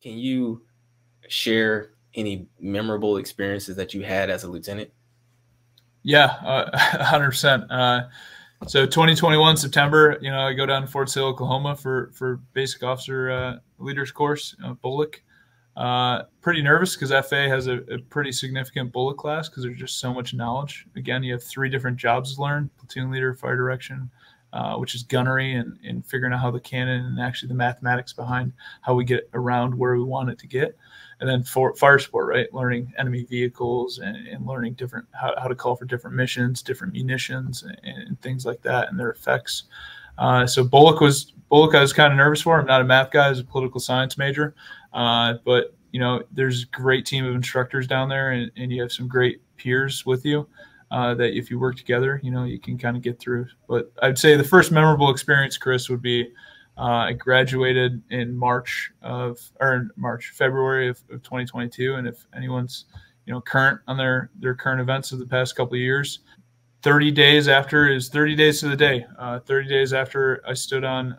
Can you share any memorable experiences that you had as a lieutenant? Yeah, 100%. So 2021 September, I go down to Fort Sill, Oklahoma for basic officer leaders course, BOLC. Pretty nervous because FA has a pretty significant bullet class because there's just so much knowledge. Again, you have 3 different jobs to learn: platoon leader, fire direction, which is gunnery, and figuring out how the cannon and actually the mathematics behind how we get around where we want it to get. And then for fire support, right, learning enemy vehicles and learning different how to call for different missions, different munitions, and things like that, and their effects. So BOLC I was kind of nervous for. I'm not a math guy; I was a political science major. But there's a great team of instructors down there, and you have some great peers with you that if you work together, you can kind of get through. But I'd say the first memorable experience, Chris, would be I graduated in February of 2022. And if anyone's, current on their current events of the past couple of years, 30 days after is 30 days to the day. 30 days after I stood on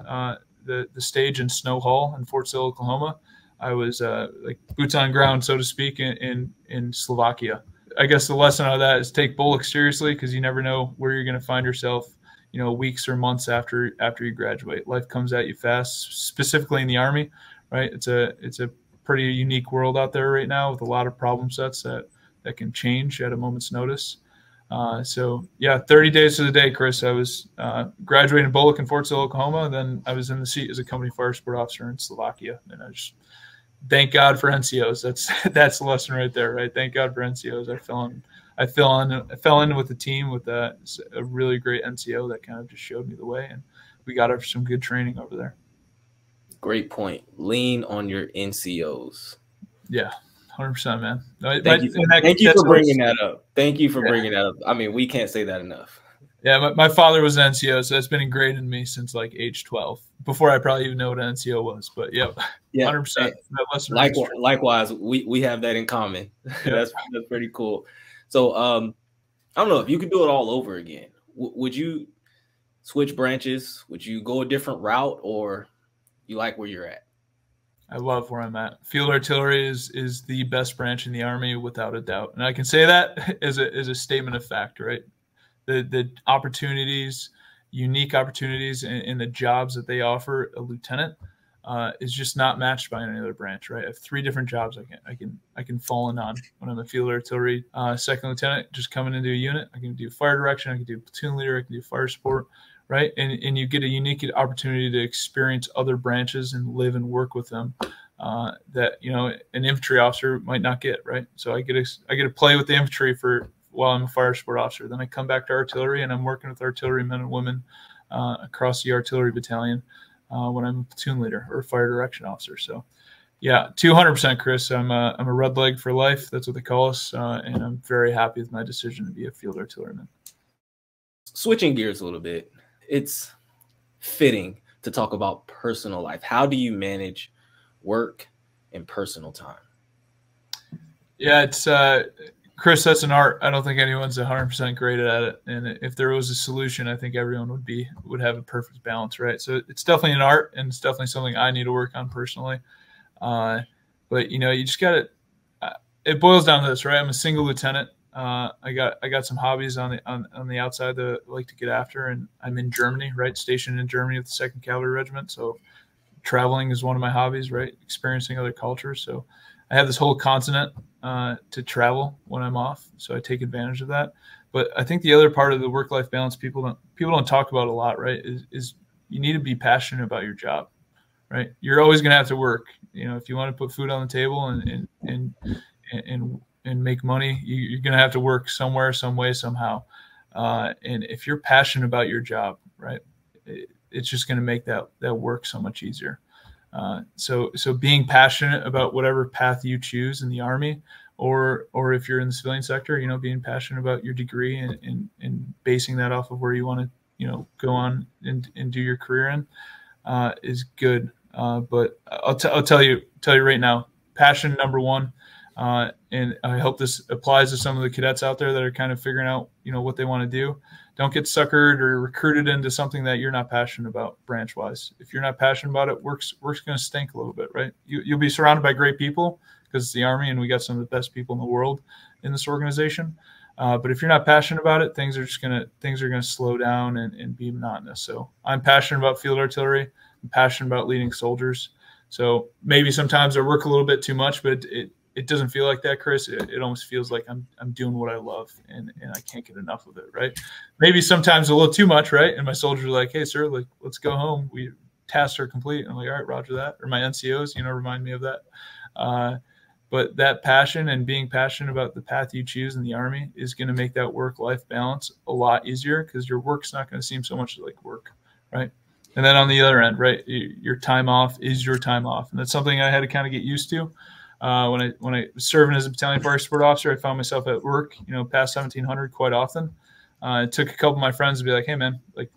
the stage in Snow Hall in Fort Sill, Oklahoma, I was like boots on ground, so to speak, in Slovakia. I guess the lesson out of that is take BOLC seriously, because you never know where you're going to find yourself, weeks or months after you graduate. Life comes at you fast, specifically in the Army, right? It's a pretty unique world out there right now with a lot of problem sets that can change at a moment's notice. So yeah, 30 days to the day, Chris. I was graduating BOLC in Fort Sill, Oklahoma. Then I was in the seat as a company fire support officer in Slovakia, and I just thank God for NCOs. That's the lesson right there, right? Thank God for NCOs. I fell in with the team with a really great NCO that kind of just showed me the way, and we got some good training over there. Great point. Lean on your NCOs. Yeah. 100%, man. Thank you for bringing that up. Thank you for bringing that up. I mean, we can't say that enough. Yeah, my father was an NCO, so that's been ingrained in me since like age 12, before I probably even know what an NCO was. But yeah, 100%. Likewise, we have that in common. That's pretty cool. So I don't know if you could do it all over again. Would you switch branches? Would you go a different route, or you like where you're at? I love where I'm at. Field artillery is the best branch in the Army, without a doubt. And I can say that as a statement of fact, right? The opportunities, unique opportunities in the jobs that they offer a lieutenant is just not matched by any other branch, right? I have 3 different jobs I can fall in on when I'm a field artillery second lieutenant, just coming into a unit. I can do fire direction, I can do platoon leader, I can do fire support. Right. And you get a unique opportunity to experience other branches and live and work with them that, an infantry officer might not get. Right. So I get to play with the infantry while I'm a fire support officer. Then I come back to artillery, and I'm working with artillery men and women across the artillery battalion when I'm a platoon leader or fire direction officer. So, yeah, 200%, Chris. I'm a red leg for life. That's what they call us. And I'm very happy with my decision to be a field artilleryman. Switching gears a little bit, it's fitting to talk about personal life. How do you manage work and personal time? Yeah, it's Chris, that's an art. I don't think anyone's 100% great at it. And if there was a solution, I think everyone would have a perfect balance, right? So it's definitely an art, and it's definitely something I need to work on personally. But you just got to. It boils down to this, right? I'm a single lieutenant. I got some hobbies on the outside that I like to get after, and I'm in Germany, right? Stationed in Germany with the 2nd Cavalry Regiment. So traveling is one of my hobbies, right? Experiencing other cultures. So I have this whole continent to travel when I'm off, so I take advantage of that. But I think the other part of the work-life balance people don't talk about a lot, right? Is you need to be passionate about your job, right? You're always going to have to work. If you want to put food on the table and make money, you're going to have to work somewhere, some way, somehow. And if you're passionate about your job, right, it's just going to make that work so much easier. So being passionate about whatever path you choose in the Army, or if you're in the civilian sector, being passionate about your degree and basing that off of where you want to, go on and do your career in, is good. But I'll tell you right now, passion number one. And I hope this applies to some of the cadets out there that are kind of figuring out, what they want to do. don't get suckered or recruited into something that you're not passionate about branch wise. If you're not passionate about it, work's going to stink a little bit, right? You'll be surrounded by great people because it's the Army and we got some of the best people in the world in this organization. But if you're not passionate about it, things are going to slow down and be monotonous. So I'm passionate about field artillery. I'm passionate about leading soldiers. So maybe sometimes I work a little bit too much, but it doesn't feel like that, Chris. It almost feels like I'm doing what I love and I can't get enough of it, right? Maybe sometimes a little too much, right? And my soldiers are like, hey, sir, like, let's go home. Tasks are complete. And I'm like, all right, roger that. Or my NCOs, remind me of that. But that passion and being passionate about the path you choose in the Army is going to make that work-life balance a lot easier because your work's not going to seem so much like work, right? And then on the other end, right, your time off is your time off. And that's something I had to kind of get used to. When I was serving as a battalion fire support officer, I found myself at work, past 1700 quite often. It took a couple of my friends to be like, hey, man, like,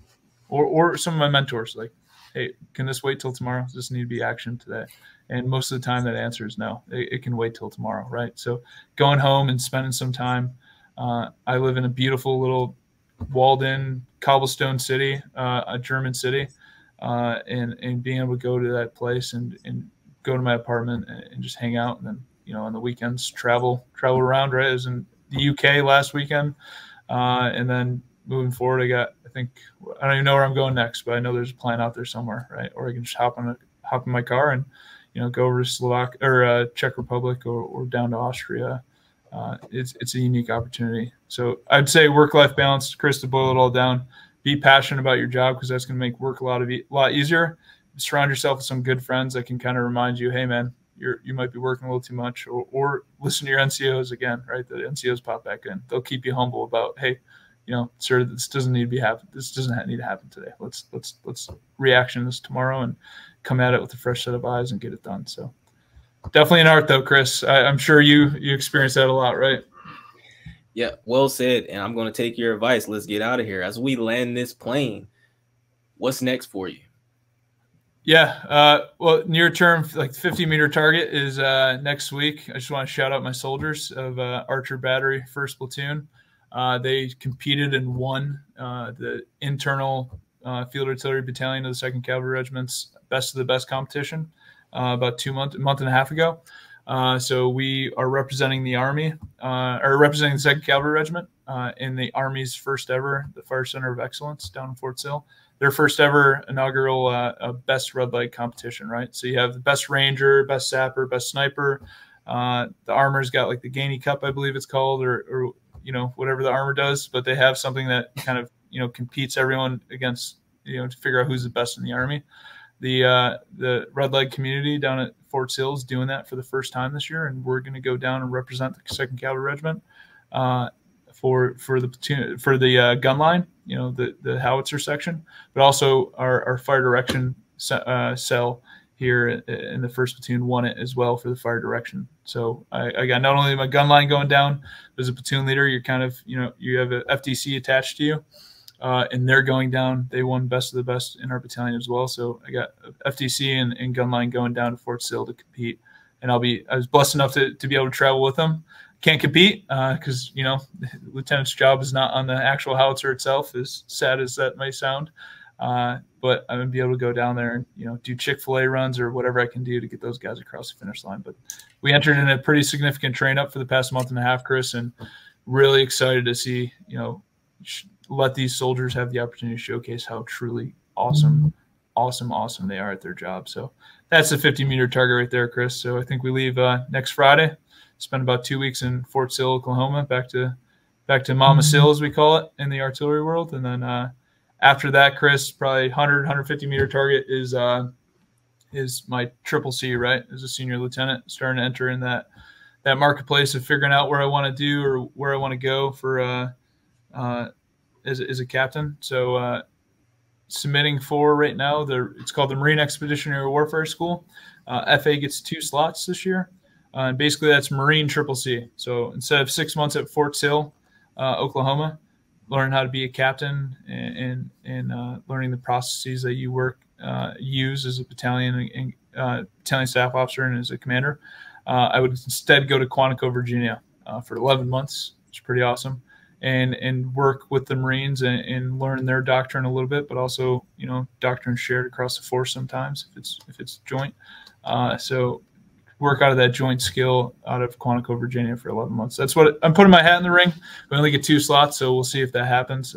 or some of my mentors, like, hey, can this wait till tomorrow? Does this need to be action today? And most of the time that answer is no. It can wait till tomorrow, right? So going home and spending some time. I live in a beautiful little walled-in cobblestone city, a German city, and being able to go to that place and go to my apartment and just hang out, and then on the weekends travel around. Right, I was in the UK last weekend, and then moving forward, I don't even know where I'm going next, but I know there's a plan out there somewhere, right? Or I can just hop in my car and go over to Czech Republic or down to Austria. It's a unique opportunity. So I'd say work-life balance, Chris, to boil it all down, be passionate about your job because that's going to make work a lot easier. Surround yourself with some good friends that can kind of remind you, hey, man, you might be working a little too much, or listen to your NCOs again, right? The NCOs pop back in. They'll keep you humble about, hey, sir, this doesn't need to happen. This doesn't need to happen today. Let's reaction this tomorrow and come at it with a fresh set of eyes and get it done. So definitely an art though, Chris. I'm sure you experience that a lot, right? Yeah, well said. And I'm going to take your advice. Let's get out of here. As we land this plane, what's next for you? Yeah, well, near term, like 50-meter target is next week. I just want to shout out my soldiers of Archer Battery 1st Platoon. They competed and won the internal Field Artillery Battalion of the 2nd Cavalry Regiment's Best of the Best competition about a month and a half ago. So we are representing the Army, or representing the 2nd Cavalry Regiment in the Army's first ever, the Fire Center of Excellence down in Fort Sill. Their first ever inaugural best red light competition, right? So you have the best ranger, best sapper, best sniper. The armor's got like the Gainey Cup, I believe it's called, or whatever the armor does. But they have something that kind of competes everyone against, to figure out who's the best in the Army. The red light community down at Fort Sill is doing that for the first time this year, and we're going to go down and represent the 2nd Cavalry Regiment for the platoon, for the gun line, the howitzer section, but also our fire direction cell here in the 1st Platoon won it as well for the fire direction. So I got not only my gun line going down, as a platoon leader, you're kind of, you have a FDC attached to you, and they're going down. They won best of the best in our battalion as well. So I got FDC and gun line going down to Fort Sill to compete. And I was blessed enough to be able to travel with them. Can't compete because, the lieutenant's job is not on the actual howitzer itself, as sad as that may sound. But I'm going to be able to go down there and, do Chick-fil-A runs or whatever I can do to get those guys across the finish line. But we entered in a pretty significant train up for the past month and a half, Chris, and really excited to see, let these soldiers have the opportunity to showcase how truly awesome they are at their job. So that's the 50-meter target right there, Chris. So I think we leave next Friday, spend about 2 weeks in Fort Sill, Oklahoma, back to Mama Sill, as we call it in the artillery world. And then after that, Chris, probably 150-meter target is my triple C, right? As a senior lieutenant, starting to enter in that marketplace of figuring out where I want to do or where I want to go for as a captain. So submitting for right now, it's called the Marine Expeditionary Warfare School. FA gets 2 slots this year. And basically that's Marine Triple C. So instead of 6 months at Fort Sill, Oklahoma, learn how to be a captain and learning the processes that you use as a battalion and battalion staff officer and as a commander. I would instead go to Quantico, Virginia for 11 months. It's pretty awesome. and work with the Marines and learn their doctrine a little bit, but also, doctrine shared across the force sometimes if it's joint. So work out of that joint skill out of Quantico, Virginia for 11 months. That's what I'm putting my hat in the ring. We only get 2 slots, so we'll see if that happens.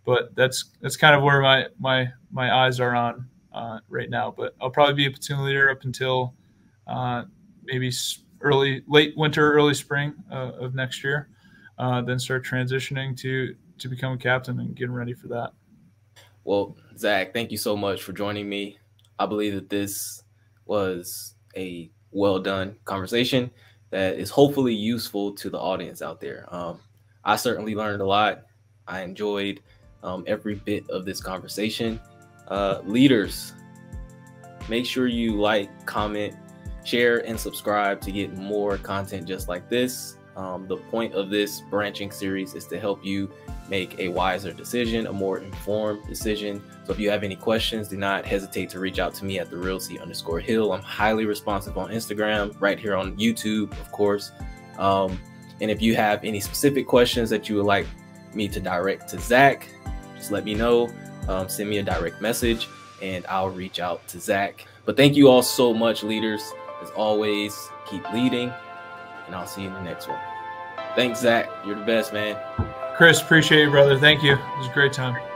But that's kind of where my eyes are on right now. But I'll probably be a platoon leader up until maybe late winter, early spring of next year. Then start transitioning to become a captain and getting ready for that. Well, Zach, thank you so much for joining me. I believe that this was a well done conversation that is hopefully useful to the audience out there. I certainly learned a lot. I enjoyed every bit of this conversation. Leaders, make sure you like, comment, share, and subscribe to get more content just like this. The point of this branching series is to help you make a wiser decision, a more informed decision. So if you have any questions, do not hesitate to reach out to me at @therealc_Hill. I'm highly responsive on Instagram, right here on YouTube, of course. And if you have any specific questions that you would like me to direct to Zach, just let me know. Send me a direct message and I'll reach out to Zach. But thank you all so much, leaders. As always, keep leading, and I'll see you in the next one. Thanks, Zach. You're the best, man. Chris, appreciate you, brother. Thank you. It was a great time.